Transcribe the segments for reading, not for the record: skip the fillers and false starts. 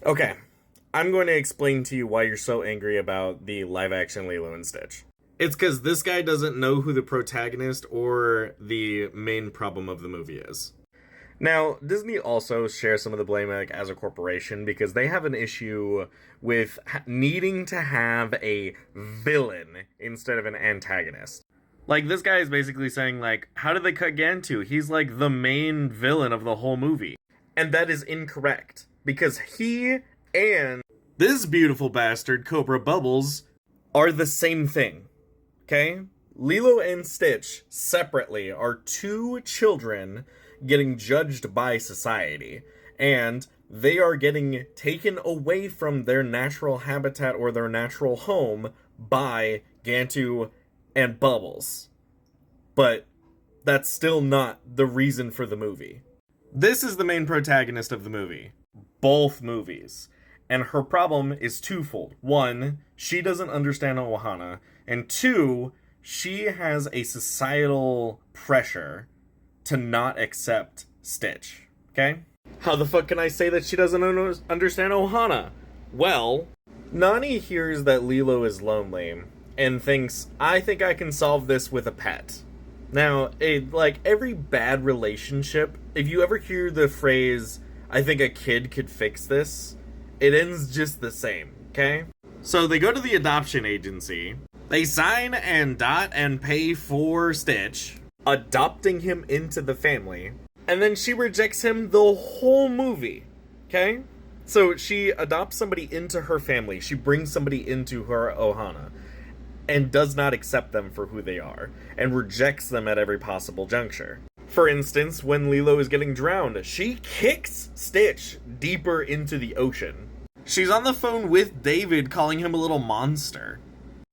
Okay, I'm going to explain to you why you're so angry about the live action Lilo and Stitch. It's because this guy doesn't know who the protagonist or the main problem of the movie is. Now, Disney also shares some of the blame as a corporation because they have an issue with needing to have a villain instead of an antagonist. Like, this guy is basically saying, like, how did they cut Gantu? He's like the main villain of the whole movie. And that is incorrect because he and this beautiful bastard, Cobra Bubbles, are the same thing. Okay? Lilo and Stitch, separately, are two children getting judged by society. And they are getting taken away from their natural habitat or their natural home by Gantu and Bubbles. But that's still not the reason for the movie. This is the main protagonist of the movie. Both movies. And her problem is twofold. One, she doesn't understand Ohana. And two, she has a societal pressure to not accept Stitch. Okay? How the fuck can I say that she doesn't understand Ohana? Well, Nani hears that Lilo is lonely and thinks, I think I can solve this with a pet. Now, like every bad relationship, if you ever hear the phrase, I think a kid could fix this, it ends just the same, okay? So they go to the adoption agency, they sign and dot and pay for Stitch, adopting him into the family, and then she rejects him the whole movie, okay? So she adopts somebody into her family, she brings somebody into her Ohana, and does not accept them for who they are, and rejects them at every possible juncture. For instance, when Lilo is getting drowned, she kicks Stitch deeper into the ocean. She's on the phone with David calling him a little monster.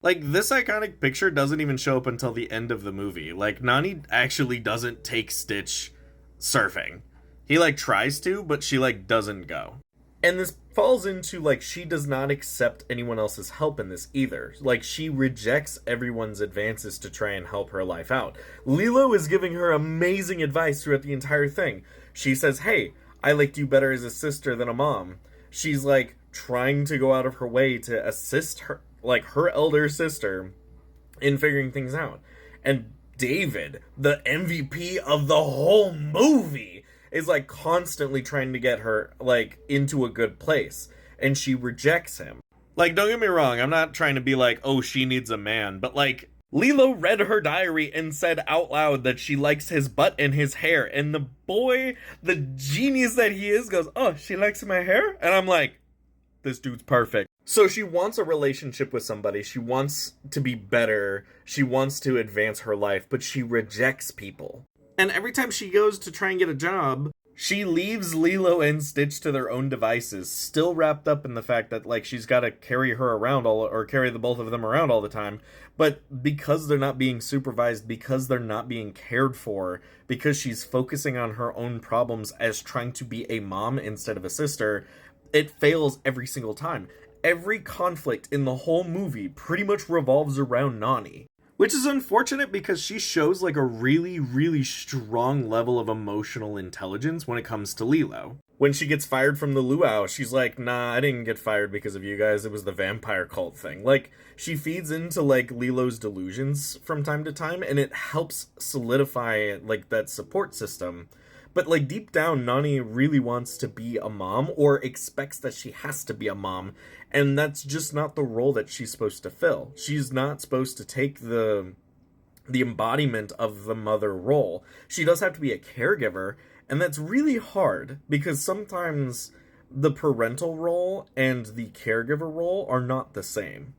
Like, this iconic picture doesn't even show up until the end of the movie. Like, Nani actually doesn't take Stitch surfing. He, like, tries to, but she, like, doesn't go. And this falls into, like, she does not accept anyone else's help in this either. Like, she rejects everyone's advances to try and help her life out. Lilo is giving her amazing advice throughout the entire thing. She says, hey, I liked you better as a sister than a mom. She's, like, trying to go out of her way to assist her, like, her elder sister in figuring things out. And David, the MVP of the whole movie, is like constantly trying to get her like into a good place, and she rejects him. Like, don't get me wrong, I'm not trying to be like, oh, she needs a man, but like, Lilo read her diary and said out loud that she likes his butt and his hair, and the boy, the genius that he is, goes, oh, she likes my hair? And I'm like, this dude's perfect. So she wants a relationship with somebody, she wants to be better, she wants to advance her life, but she rejects people. And every time she goes to try and get a job, she leaves Lilo and Stitch to their own devices, still wrapped up in the fact that, like, she's got to carry her around or carry the both of them around all the time. But because they're not being supervised, because they're not being cared for, because she's focusing on her own problems as trying to be a mom instead of a sister, it fails every single time. Every conflict in the whole movie pretty much revolves around Nani. Which is unfortunate because she shows like a really, really strong level of emotional intelligence when it comes to Lilo. When she gets fired from the luau, she's like, nah, I didn't get fired because of you guys, it was the vampire cult thing. Like, she feeds into like Lilo's delusions from time to time, and it helps solidify like that support system. But like deep down, Nani really wants to be a mom, or expects that she has to be a mom, and that's just not the role that she's supposed to fill. She's not supposed to take the embodiment of the mother role. She does have to be a caregiver, and that's really hard, because sometimes the parental role and the caregiver role are not the same.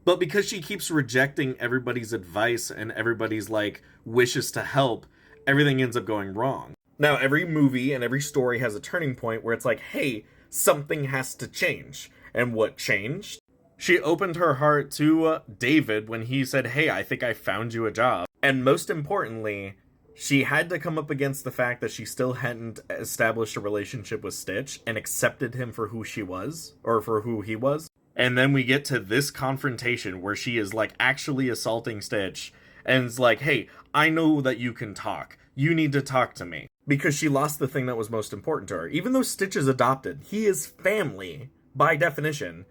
But because she keeps rejecting everybody's advice and everybody's like wishes to help, everything ends up going wrong. Now, every movie and every story has a turning point where it's like, hey, something has to change. And what changed? She opened her heart to David when he said, hey, I think I found you a job. And most importantly, she had to come up against the fact that she still hadn't established a relationship with Stitch and accepted him for who she was, or for who he was. And then we get to this confrontation where she is like actually assaulting Stitch and is like, hey, I know that you can talk. You need to talk to me. Because she lost the thing that was most important to her. Even though Stitch is adopted, he is family by definition.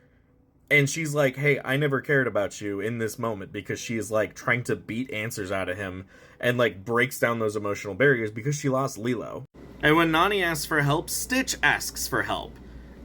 And she's like, hey, I never cared about you in this moment, because she is like trying to beat answers out of him and like breaks down those emotional barriers because she lost Lilo. And when Nani asks for help, Stitch asks for help.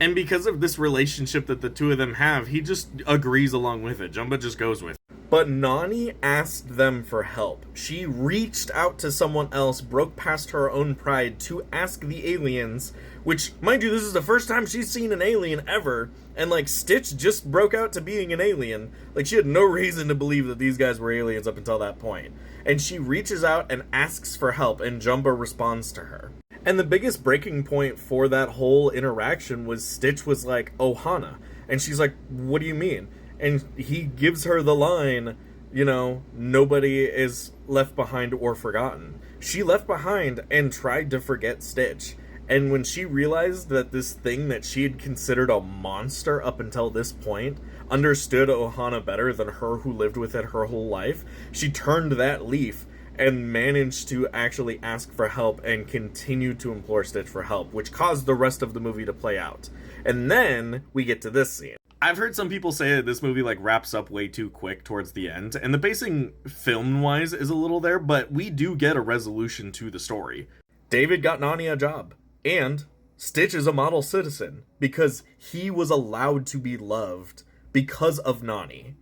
And because of this relationship that the two of them have, he just agrees along with it. Jumba just goes with it. But Nani asked them for help. She reached out to someone else, broke past her own pride to ask the aliens, which, mind you, this is the first time she's seen an alien ever, and, like, Stitch just broke out to being an alien. Like, she had no reason to believe that these guys were aliens up until that point. And she reaches out and asks for help, and Jumba responds to her. And the biggest breaking point for that whole interaction was Stitch was like, Ohana. And she's like, what do you mean? And he gives her the line, you know, nobody is left behind or forgotten. She left behind and tried to forget Stitch. And when she realized that this thing that she had considered a monster up until this point understood Ohana better than her who lived with it her whole life, she turned that leaf and managed to actually ask for help and continue to implore Stitch for help, which caused the rest of the movie to play out. And then we get to this scene. I've heard some people say that this movie like wraps up way too quick towards the end, and the pacing film-wise is a little there, but we do get a resolution to the story. David got Nani a job, and Stitch is a model citizen because he was allowed to be loved because of Nani.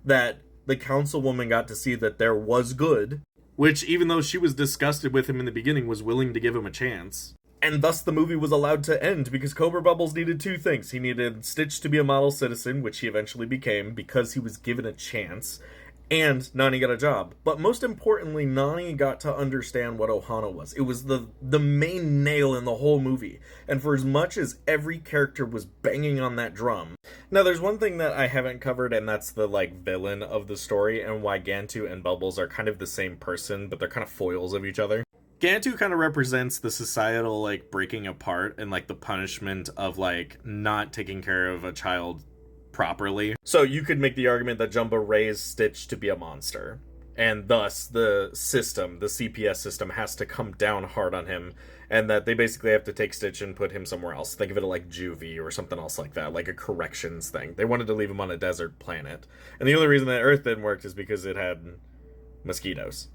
That the councilwoman got to see that there was good, which, even though she was disgusted with him in the beginning, was willing to give him a chance. And thus the movie was allowed to end because Cobra Bubbles needed two things. He needed Stitch to be a model citizen, which he eventually became because he was given a chance, and Nani got a job. But most importantly, Nani got to understand what Ohana was. It was the main nail in the whole movie. And for as much as every character was banging on that drum... Now, there's one thing that I haven't covered, and that's the, like, villain of the story, and why Gantu and Bubbles are kind of the same person, but they're kind of foils of each other. Gantu kind of represents the societal, like, breaking apart and, like, the punishment of, like, not taking care of a child properly. So you could make the argument that Jumba raised Stitch to be a monster, and thus the system, the CPS system, has to come down hard on him, and that they basically have to take Stitch and put him somewhere else. Think of it like juvie or something else like that, like a corrections thing. They wanted to leave him on a desert planet, and the only reason that Earth didn't work is because it had mosquitoes.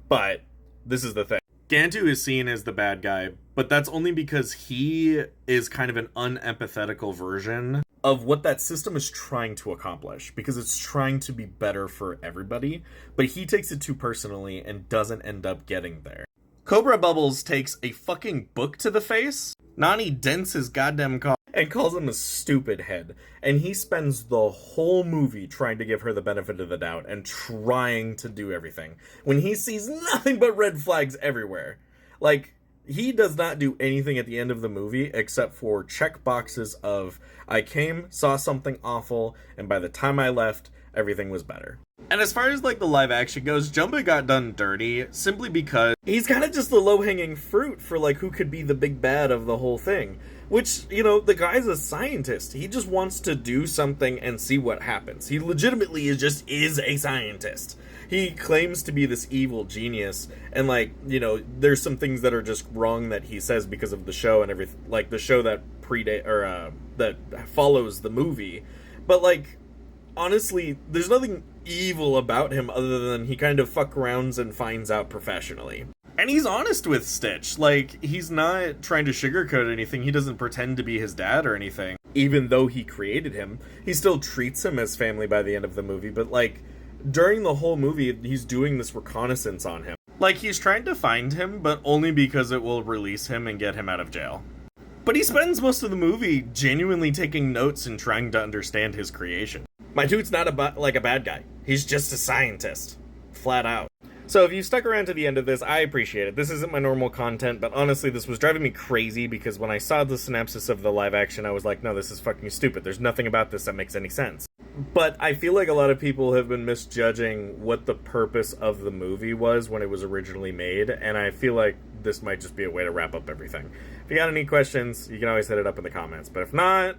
But this is the thing. Gantu is seen as the bad guy, but that's only because he is kind of an unempathetical version of what that system is trying to accomplish, because it's trying to be better for everybody, but he takes it too personally and doesn't end up getting there. Cobra Bubbles takes a fucking book to the face, Nani dents his goddamn car, and calls him a stupid head, and he spends the whole movie trying to give her the benefit of the doubt and trying to do everything, when he sees nothing but red flags everywhere. Like, he does not do anything at the end of the movie except for check boxes of, I came, saw something awful, and by the time I left, everything was better. And as far as, like, the live action goes, Jumba got done dirty simply because he's kind of just the low-hanging fruit for, like, who could be the big bad of the whole thing. Which, you know, the guy's a scientist. He just wants to do something and see what happens. He legitimately is a scientist. He claims to be this evil genius, and, like, you know, there's some things that are just wrong that he says because of the show and everything, like the show that that follows the movie. But, like, honestly, there's nothing evil about him other than he kind of fuck arounds and finds out professionally. And he's honest with Stitch. Like, he's not trying to sugarcoat anything. He doesn't pretend to be his dad or anything. Even though he created him, he still treats him as family by the end of the movie. But, like, during the whole movie, he's doing this reconnaissance on him. Like, he's trying to find him, but only because it will release him and get him out of jail. But he spends most of the movie genuinely taking notes and trying to understand his creation. My dude's not a bad guy. He's just a scientist. Flat out. So if you stuck around to the end of this, I appreciate it. This isn't my normal content, but honestly, this was driving me crazy because when I saw the synopsis of the live action, I was like, no, this is fucking stupid. There's nothing about this that makes any sense. But I feel like a lot of people have been misjudging what the purpose of the movie was when it was originally made, and I feel like this might just be a way to wrap up everything. If you got any questions, you can always hit it up in the comments, but if not...